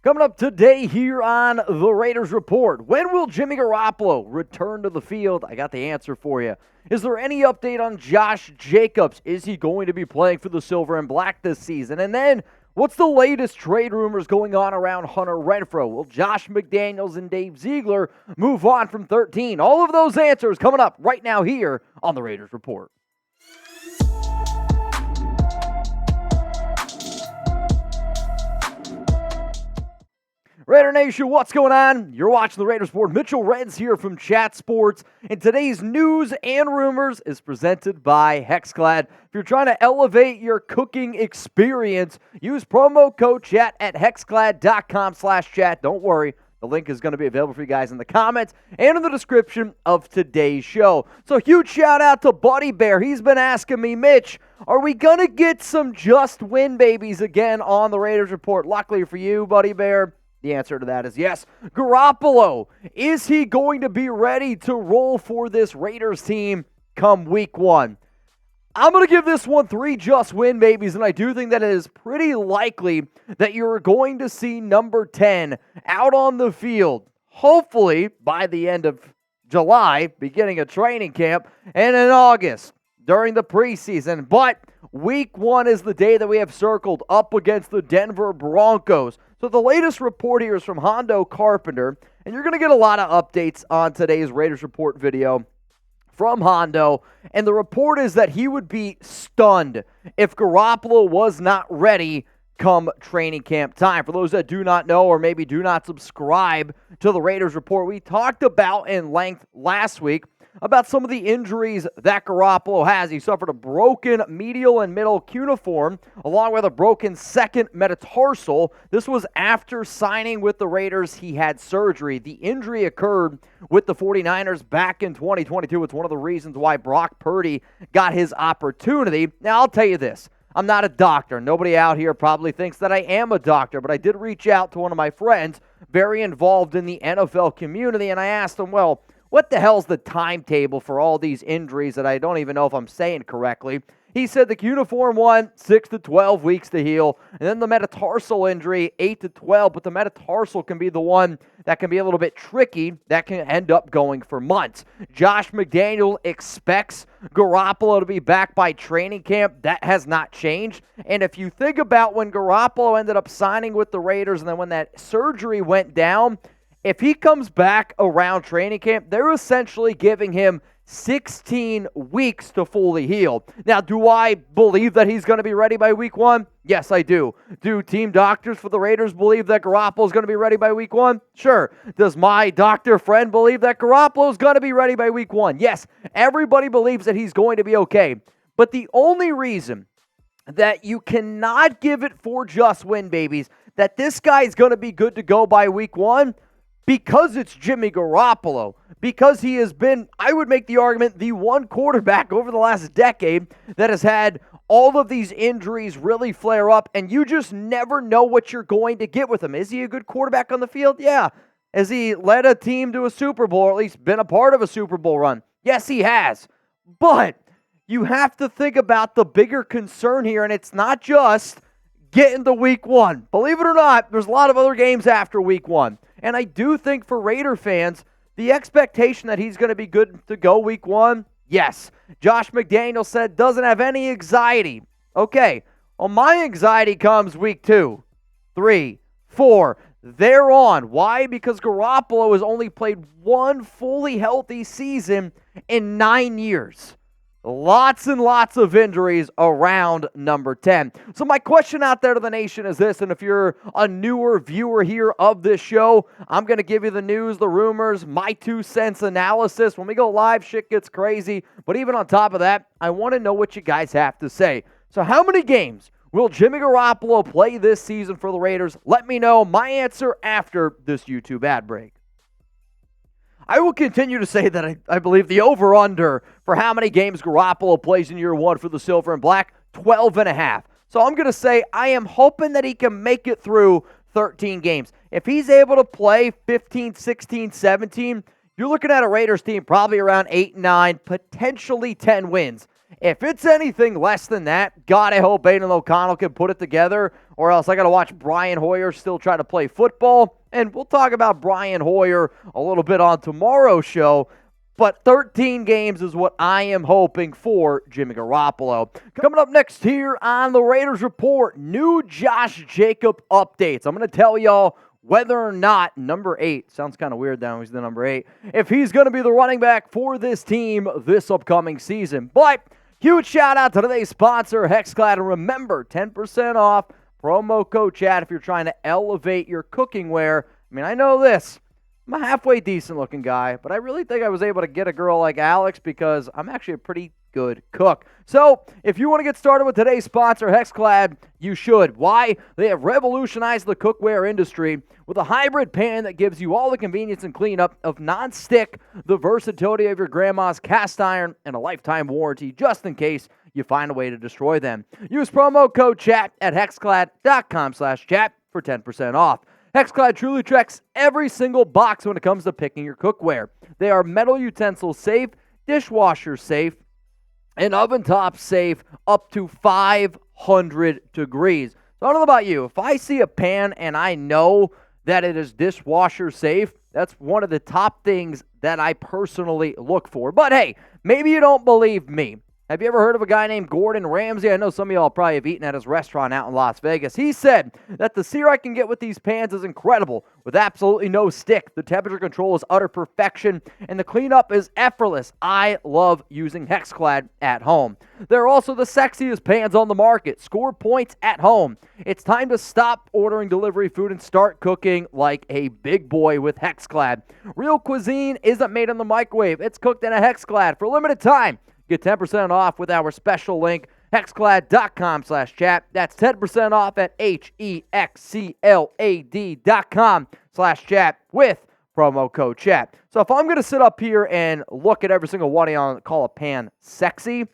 Coming up today here on the Raiders Report, when will Jimmy Garoppolo return to the field? I got the answer for you. Is there any update on Josh Jacobs? Is he going to be playing for the Silver and Black this season? And then, what's the latest trade rumors going on around Hunter Renfrow? Will Josh McDaniels and Dave Ziegler move on from 13? All of those answers coming up right now here on the Raiders Report. Raider Nation, what's going on? You're watching the Raiders Report. Mitchell Reds here from Chat Sports, and today's news and rumors is presented by Hexclad. If you're trying to elevate your cooking experience, use promo code CHAT at hexclad.com/chat. Don't worry, the link is going to be available for you guys in the comments and in the description of today's show. So huge shout out to Buddy Bear. He's been asking me, Mitch, are we going to get some just win babies again on the Raiders Report? Luckily for you, Buddy Bear, the answer to that is yes. Garoppolo, is he going to be ready to roll for this Raiders team come week one? I'm going to give this one 3 just win babies, and I do think that it is pretty likely that you're going to see number 10 out on the field, hopefully by the end of July, beginning of training camp, and in August during the preseason. But week one is the day that we have circled up against the Denver Broncos. So the latest report here is from Hondo Carpenter, and you're going to get a lot of updates on today's Raiders Report video from Hondo, and the report is that he would be stunned if Garoppolo was not ready come training camp time. For those that do not know or maybe do not subscribe to the Raiders Report, we talked about in length last week about some of the injuries that Garoppolo has. He suffered a broken medial and middle cuneiform, along with a broken second metatarsal. This was after signing with the Raiders. He had surgery. The injury occurred with the 49ers back in 2022. It's one of the reasons why Brock Purdy got his opportunity. Now, I'll tell you this. I'm not a doctor. Nobody out here probably thinks that I am a doctor, but I did reach out to one of my friends very involved in the NFL community, and I asked him, well, what the hell's the timetable for all these injuries that I don't even know if I'm saying correctly? He said the cuneiform one, 6 to 12 weeks to heal, and then the metatarsal injury, 8 to 12, but the metatarsal can be the one that can be a little bit tricky, that can end up going for months. Josh McDaniel expects Garoppolo to be back by training camp. That has not changed, and if you think about when Garoppolo ended up signing with the Raiders and then when that surgery went down, if he comes back around training camp, they're essentially giving him 16 weeks to fully heal. Now, do I believe that he's going to be ready by week one? Yes, I do. Do team doctors for the Raiders believe that Garoppolo is going to be ready by week one? Sure. Does my doctor friend believe that Garoppolo is going to be ready by week one? Yes. Everybody believes that he's going to be okay. But the only reason that you cannot give it 4 just win babies, that this guy is going to be good to go by week one, because it's Jimmy Garoppolo, because he has been, I would make the argument, the one quarterback over the last decade that has had all of these injuries really flare up, and you just never know what you're going to get with him. Is he a good quarterback on the field? Yeah. Has he led a team to a Super Bowl, or at least been a part of a Super Bowl run? Yes, he has. But you have to think about the bigger concern here, and it's not just getting to week one. Believe it or not, there's a lot of other games after week one. And I do think for Raider fans, the expectation that he's going to be good to go week one, yes. Josh McDaniel said doesn't have any anxiety. Okay, well, my anxiety comes week 2, 3, 4, thereon. Why? Because Garoppolo has only played one fully healthy season in 9 years. Lots and lots of injuries around number 10. So my question out there to the nation is this, and if you're a newer viewer here of this show, I'm going to give you the news, the rumors, my 2 cents analysis. When we go live, shit gets crazy. But even on top of that, I want to know what you guys have to say. So how many games will Jimmy Garoppolo play this season for the Raiders? Let me know my answer after this YouTube ad break. I will continue to say that I believe the over-under for how many games Garoppolo plays in year one for the Silver and Black, 12.5. So I'm going to say I am hoping that he can make it through 13 games. If he's able to play 15, 16, 17, you're looking at a Raiders team probably around 8, 9, potentially 10 wins. If it's anything less than that, God, I hope Aiden O'Connell can put it together, or else I got to watch Brian Hoyer still try to play football. And we'll talk about Brian Hoyer a little bit on tomorrow's show. But 13 games is what I am hoping for Jimmy Garoppolo. Coming up next here on the Raiders Report, new Josh Jacob updates. I'm going to tell y'all whether or not number 8, sounds kind of weird now he's the number 8, if he's going to be the running back for this team this upcoming season. But huge shout out to today's sponsor, Hexclad. And remember, 10% off, promo code chat if you're trying to elevate your cooking ware. I mean, I know this. I'm a halfway decent looking guy, but I really think I was able to get a girl like Alex because I'm actually a pretty good cook. So if you want to get started with today's sponsor, Hexclad, you should. Why? They have revolutionized the cookware industry with a hybrid pan that gives you all the convenience and cleanup of non-stick, the versatility of your grandma's cast iron, and a lifetime warranty just in case you find a way to destroy them. Use promo code CHAT at hexclad.com/chat for 10% off. Hexclad truly checks every single box when it comes to picking your cookware. They are metal utensils safe, dishwasher safe, and oven top safe up to 500 degrees. So I don't know about you. If I see a pan and I know that it is dishwasher safe, that's one of the top things that I personally look for. But hey, maybe you don't believe me. Have you ever heard of a guy named Gordon Ramsay? I know some of y'all probably have eaten at his restaurant out in Las Vegas. He said that the sear I can get with these pans is incredible, with absolutely no stick. The temperature control is utter perfection, and the cleanup is effortless. I love using Hexclad at home. They're also the sexiest pans on the market. Score points at home. It's time to stop ordering delivery food and start cooking like a big boy with Hexclad. Real cuisine isn't made in the microwave. It's cooked in a Hexclad for a limited time. Get 10% off with our special link, hexclad.com/chat. That's 10% off at hexclad.com/chat with promo code chat. So if I'm going to sit up here and look at every single one of y'all and call a pan sexy,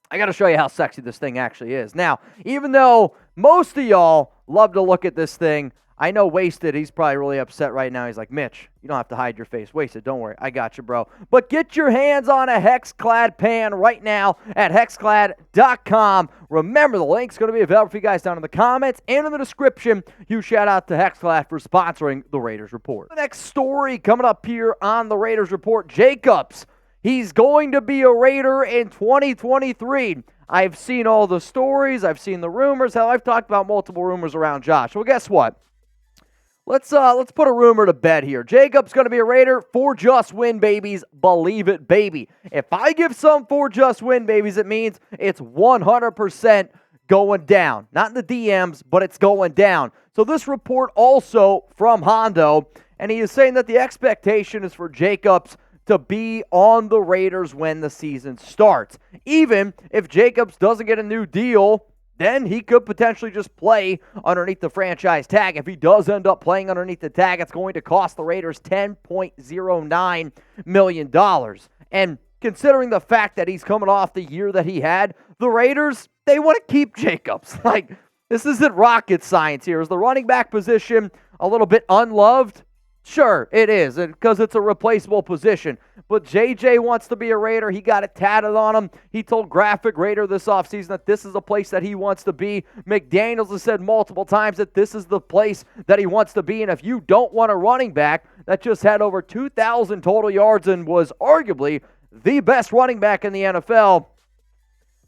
I got to show you how sexy this thing actually is. Now, even though most of y'all love to look at this thing, I know Wasted, he's probably really upset right now. He's like, Mitch, you don't have to hide your face. Wasted, don't worry. I got you, bro. But get your hands on a Hexclad pan right now at hexclad.com. Remember, the link's going to be available for you guys down in the comments and in the description. Huge shout out to Hexclad for sponsoring the Raiders Report. The next story coming up here on the Raiders Report, Jacobs. He's going to be a Raider in 2023. I've seen all the stories. I've seen the rumors. Hell, I've talked about multiple rumors around Josh. Well, guess what? Let's put a rumor to bed here. Jacob's going to be a Raider. For just win, babies. Believe it, baby. If I give some for just win, babies, it means it's 100% going down. Not in the DMs, but it's going down. So this report also from Hondo, and he is saying that the expectation is for Jacobs to be on the Raiders when the season starts. Even if Jacobs doesn't get a new deal, then he could potentially just play underneath the franchise tag. If he does end up playing underneath the tag, it's going to cost the Raiders $10.09 million. And considering the fact that he's coming off the year that he had, the Raiders, they want to keep Jacobs. Like, this isn't rocket science here. Is the running back position a little bit unloved? Sure, it is, because it's a replaceable position. But JJ wants to be a Raider. He got it tatted on him. He told Graphic Raider this offseason that this is a place that he wants to be. McDaniels has said multiple times that this is the place that he wants to be. And if you don't want a running back that just had over 2,000 total yards and was arguably the best running back in the NFL,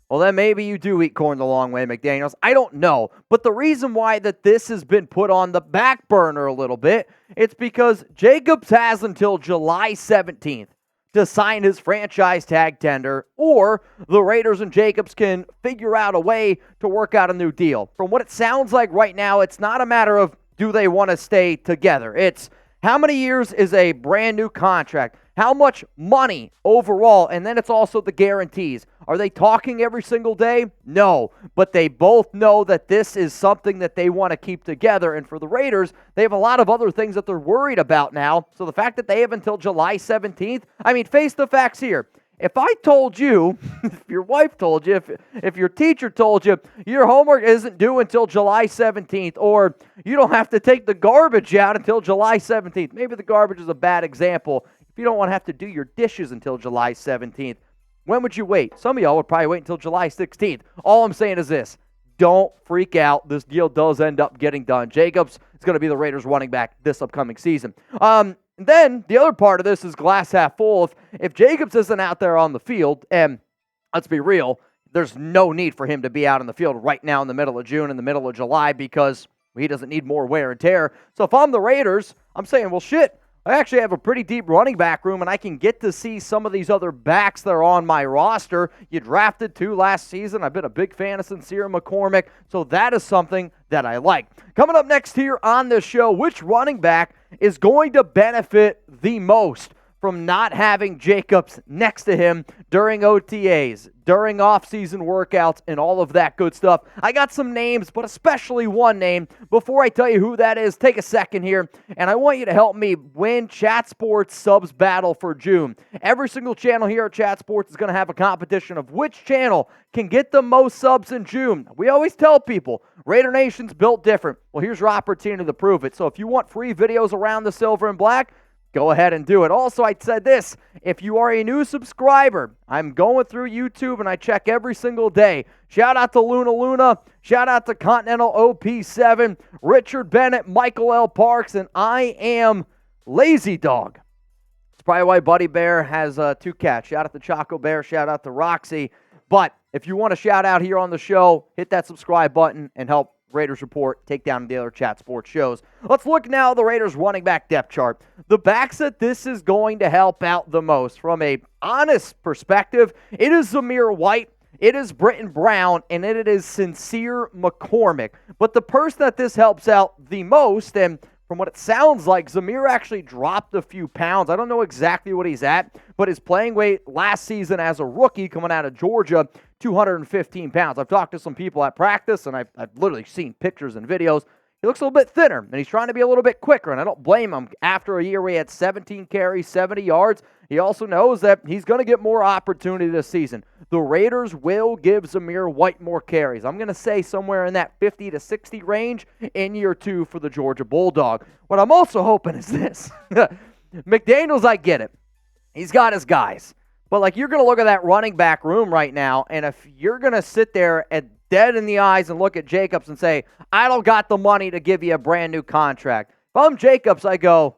well, then maybe you do eat corn the long way, McDaniels. I don't know. But the reason why that this has been put on the back burner a little bit, it's because Jacobs has until July 17th to sign his franchise tag tender, or the Raiders and Jacobs can figure out a way to work out a new deal. From what it sounds like right now, it's not a matter of do they want to stay together. It's how many years is a brand new contract? How much money overall? And then it's also the guarantees. Are they talking every single day? No. But they both know that this is something that they want to keep together. And for the Raiders, they have a lot of other things that they're worried about now. So the fact that they have until July 17th, I mean, face the facts here. If I told you, if your wife told you, if your teacher told you, your homework isn't due until July 17th, or you don't have to take the garbage out until July 17th. Maybe the garbage is a bad example. If you don't want to have to do your dishes until July 17th, When would you wait? Some of y'all would probably wait until July 16th. All I'm saying is this. Don't freak out. This deal does end up getting done. Jacobs is going to be the Raiders running back this upcoming season. Then the other part of this is glass half full. If Jacobs isn't out there on the field, and let's be real, there's no need for him to be out in the field right now in the middle of June, in the middle of July, because he doesn't need more wear and tear. So if I'm the Raiders, I'm saying, well, shit, I actually have a pretty deep running back room, and I can get to see some of these other backs that are on my roster. You drafted 2 last season. I've been a big fan of Sincere McCormick, so that is something that I like. Coming up next here on this show, which running back is going to benefit the most from not having Jacobs next to him during OTAs, during offseason workouts, and all of that good stuff? I got some names, but especially one name. Before I tell you who that is, take a second here, and I want you to help me win Chat Sports Subs Battle for June. Every single channel here at Chat Sports is going to have a competition of which channel can get the most subs in June. We always tell people, Raider Nation's built different. Well, here's your opportunity to prove it. So if you want free videos around the silver and black, go ahead and do it. Also, I said this, if you are a new subscriber, I'm going through YouTube and I check every single day. Shout out to Luna, shout out to Continental OP7, Richard Bennett, Michael L. Parks, and I am Lazy Dog. It's probably why Buddy Bear has 2 cats. Shout out to Choco Bear, shout out to Roxy. But if you want to shout out here on the show, hit that subscribe button and help Raiders Report take down the other Chat Sports shows. Let's look now at the Raiders running back depth chart. The backs that this is going to help out the most from a honest perspective, it is Zamir White, it is Britton Brown, and it is Sincere McCormick. But the person that this helps out the most, and from what it sounds like, Zamir actually dropped a few pounds. I don't know exactly what he's at, but his playing weight last season as a rookie coming out of Georgia, 215 pounds. I've talked to some people at practice, and I've literally seen pictures and videos. He looks a little bit thinner, and he's trying to be a little bit quicker, and I don't blame him. After a year where he had 17 carries, 70 yards, he also knows that he's going to get more opportunity this season. The Raiders will give Zamir White more carries. I'm going to say somewhere in that 50 to 60 range in year 2 for the Georgia Bulldog. What I'm also hoping is this. McDaniels, I get it. He's got his guys. But, you're going to look at that running back room right now, and if you're going to sit there and dead in the eyes and look at Jacobs and say, I don't got the money to give you a brand new contract. If I'm Jacobs, I go,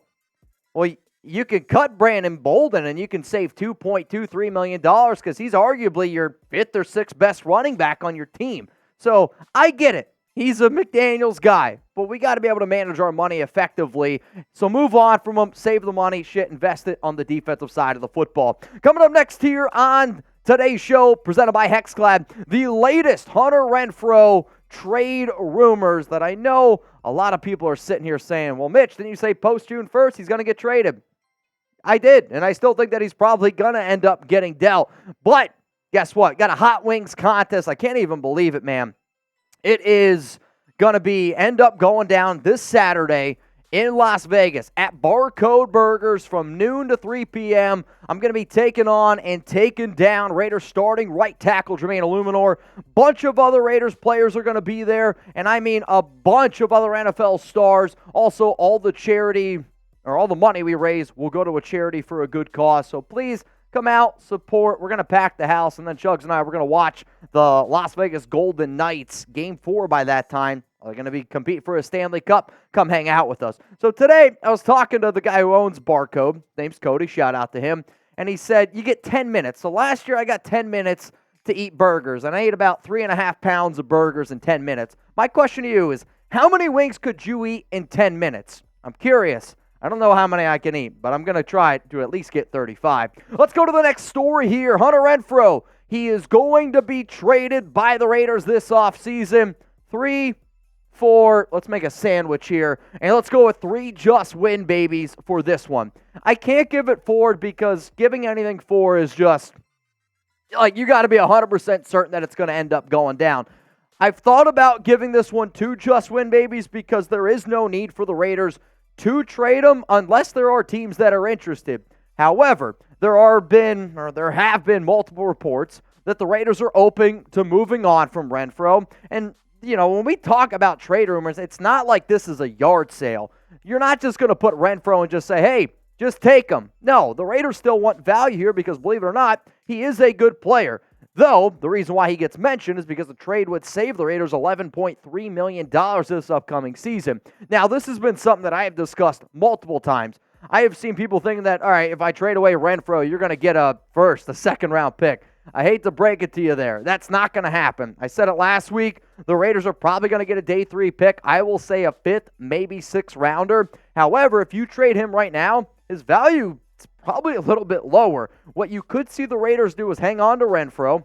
well, you can cut Brandon Bolden and you can save $2.23 million because he's arguably your 5th or 6th best running back on your team. So I get it. He's a McDaniels guy, but we got to be able to manage our money effectively. So move on from him, save the money, invest it on the defensive side of the football. Coming up next here on today's show, presented by Hexclad, the latest Hunter Renfrow trade rumors that I know a lot of people are sitting here saying, well, Mitch, didn't you say post-June 1st he's going to get traded? I did, and I still think that he's probably going to end up getting dealt. But guess what? Got a Hot Wings contest. I can't even believe it, man. It is going to end up going down this Saturday in Las Vegas at Barcode Burgers from noon to 3 p.m. I'm going to be taking on and taking down Raiders starting right tackle Jermaine Illuminor. Bunch of other Raiders players are going to be there, and I mean a bunch of other NFL stars. Also, all the charity or all the money we raise will go to a charity for a good cause. So please come out, support. We're going to pack the house, and then Chugs and I, we're going to watch the Las Vegas Golden Knights Game 4 by that time. They're going to be competing for a Stanley Cup. Come hang out with us. So today, I was talking to the guy who owns Barcode. Name's Cody. Shout out to him. And he said, you get 10 minutes. So last year, I got 10 minutes to eat burgers, and I ate about 3.5 pounds of burgers in 10 minutes. My question to you is, how many wings could you eat in 10 minutes? I'm curious. I don't know how many I can eat, but I'm going to try to at least get 35. Let's go to the next story here. Hunter Renfrow. He is going to be traded by the Raiders this offseason. 3, 4, let's make a sandwich here, and let's go with 3 just win babies for this one. I can't give it 4 because giving anything 4 is just, you got to be 100% certain that it's going to end up going down. I've thought about giving this one 2 just win babies because there is no need for the Raiders to trade them unless there are teams that are interested. However, there have been multiple reports that the Raiders are open to moving on from Renfrow. And, when we talk about trade rumors, it's not like this is a yard sale. You're not just going to put Renfrow and just say, hey, Just take him. No, the Raiders still want value here because, believe it or not, he is a good player. Though, the reason why he gets mentioned is because the trade would save the Raiders $11.3 million this upcoming season. Now, this has been something that I have discussed multiple times. I have seen people thinking that, all right, if I trade away Renfrow, you're going to get a second-round pick. I hate to break it to you there. That's not going to happen. I said it last week. The Raiders are probably going to get a day 3 pick. I will say a 5th, maybe 6th rounder. However, if you trade him right now, his value is probably a little bit lower. What you could see the Raiders do is hang on to Renfrow,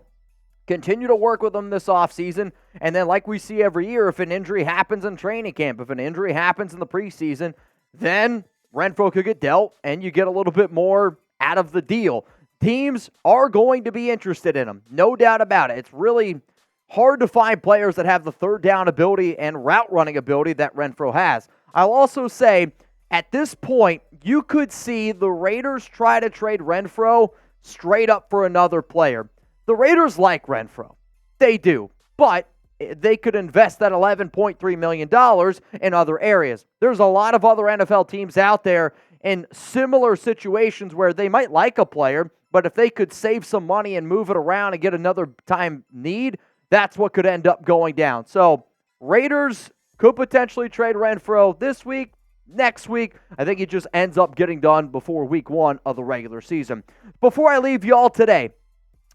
continue to work with him this offseason, and then like we see every year, if an injury happens in training camp, if an injury happens in the preseason, then Renfrow could get dealt, and you get a little bit more out of the deal. Teams are going to be interested in him, no doubt about it. It's really hard to find players that have the third down ability and route running ability that Renfrow has. I'll also say, at this point, you could see the Raiders try to trade Renfrow straight up for another player. The Raiders like Renfrow. They do. But they could invest that $11.3 million in other areas. There's a lot of other NFL teams out there in similar situations where they might like a player, but if they could save some money and move it around and get another time need, that's what could end up going down. So Raiders could potentially trade Renfrow this week, next week. I think it just ends up getting done before week 1 of the regular season. Before I leave y'all today,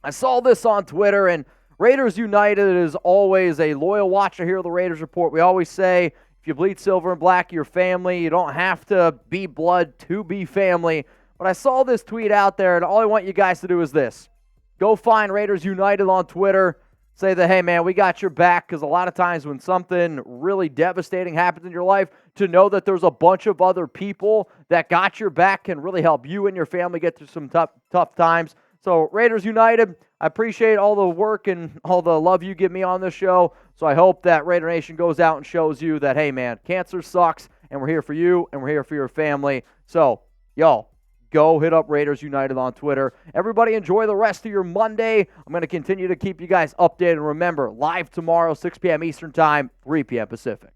I saw this on Twitter, and Raiders United is always a loyal watcher here of the Raiders Report. We always say, if you bleed silver and black, you're family. You don't have to be blood to be family. But I saw this tweet out there, and all I want you guys to do is this. Go find Raiders United on Twitter. Say that, hey, man, we got your back, because a lot of times when something really devastating happens in your life, to know that there's a bunch of other people that got your back can really help you and your family get through some tough times. So Raiders United, I appreciate all the work and all the love you give me on this show. So I hope that Raider Nation goes out and shows you that, hey, man, cancer sucks, and we're here for you, and we're here for your family. So, y'all, go hit up Raiders United on Twitter. Everybody enjoy the rest of your Monday. I'm going to continue to keep you guys updated. And remember, live tomorrow, 6 p.m. Eastern Time, 3 p.m. Pacific.